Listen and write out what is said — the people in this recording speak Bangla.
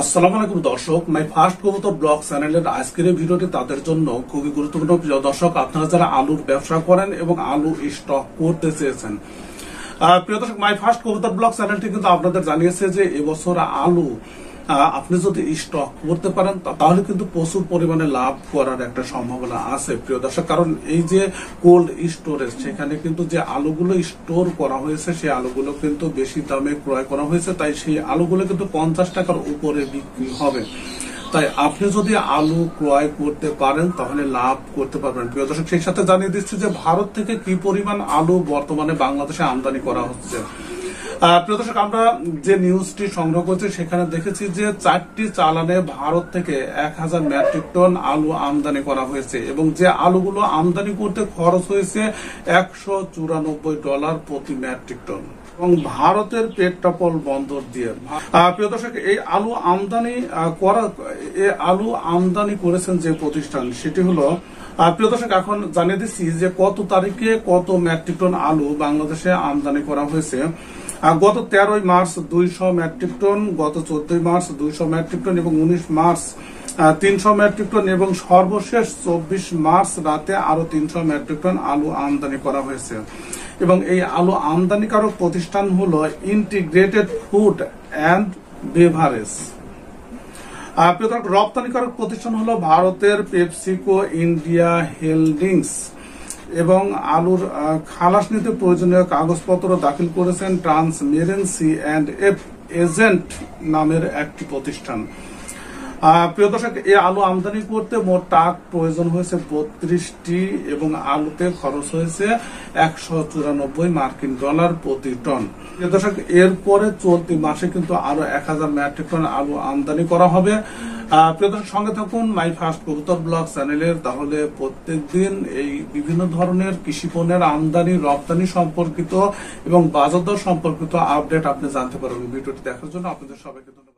আসসালামু আলাইকুম দর্শক, মাই ফার্স্ট কবুতর ব্লগ চ্যানেলের আজকের এই ভিডিওটি তাদের জন্য খুবই গুরুত্বপূর্ণ। প্রিয় দর্শক, আপনারা যারা আলুর ব্যবসা করেন এবং আলু স্টক করতে চেয়েছেন, প্রিয় দর্শক, মাই ফার্স্ট কবুতর ব্লগ চ্যানেলটি কিন্তু আপনাদের জানিয়েছে যে এবছর আলু আপনি যদি স্টক করতে পারেন তাহলে কিন্তু প্রচুর পরিমাণে লাভ করার একটা সম্ভাবনা আছে। প্রিয় দর্শক, কারণ এই যে কোল্ড স্টোরেজ, সেখানে কিন্তু যে আলুগুলো স্টোর করা হয়েছে সেই আলুগুলো কিন্তু বেশি দামে ক্রয় করা হয়েছে, তাই সেই আলুগুলো কিন্তু 50 টাকার উপরে বিক্রি হবে। তাই আপনি যদি আলু ক্রয় করতে পারেন তাহলে লাভ করতে পারবেন। প্রিয় দর্শক, সেই সাথে জানিয়ে দিচ্ছি যে ভারত থেকে কি পরিমাণ আলু বর্তমানে বাংলাদেশে আমদানি করা হচ্ছে। প্রিয় দর্শক, আমরা যে নিউজটি সংগ্রহ করছি সেখানে দেখেছি যে 4টি চালানে ভারত থেকে 1000 মেট্রিক টন আলু আমদানি করা হয়েছে এবং যে আলুগুলো আমদানি করতে খরচ হয়েছে $194 প্রতি মেট্রিক টন এবং ভারতের পেট্রাপোল বন্দর দিয়ে। প্রিয় দর্শক, এই আলু আমদানি করেছেন যে প্রতিষ্ঠান, সেটি হলো, প্রিয় দর্শক, এখন জানিয়ে দিচ্ছি যে কত তারিখে কত মেট্রিক টন আলু বাংলাদেশে আমদানি করা হয়েছে। গত 13 মার্চ 200 মেট্রিক টন, গত 14 মার্চ 200 মেট্রিক টন এবং 19 মার্চ 300 মেট্রিক টন এবং সর্বশেষ 24 মার্চ রাতে আরো 300 মেট্রিক টন আলু আমদানি করা হয়েছে। এবং এই আলু আমদানিকারক প্রতিষ্ঠান হলো ইন্টিগ্রেটেড ফুড অ্যান্ড বেভারেজ। রপ্তানিকারক প্রতিষ্ঠান হলো ভারতের পেপসিকো ইন্ডিয়া হোল্ডিংস এবং আলুর খালাস নিতে প্রয়োজনীয় কাগজপত্র দাখিল করেছেন ট্রান্সমেরেন্সি অ্যান্ড এজেন্ট নামের একটি প্রতিষ্ঠান। প্রিয় দর্শক, এই আলু আমদানি করতে মোট টাকা প্রয়োজন হয়েছে 32টি এবং আলুতে খরচ হয়েছে $194 প্রতি টন। প্রিয় দর্শক, এরপরে চলতি মাসে কিন্তু আরো 1000 মেট্রিক টন আলু আমদানি করা হবে। প্রিয় দর্শক, সঙ্গে থাকুন মাই ফার্স্ট কবুতর ব্লগ চ্যানেলের। তাহলে প্রত্যেকদিন এই বিভিন্ন ধরনের কৃষি পণ্যের আমদানি রপ্তানি সম্পর্কিত এবং বাজার দর সম্পর্কিত আপডেট আপনি জানতে পারবেন। ভিডিওটি দেখার জন্য আপনাদের সবাইকে ধন্যবাদ।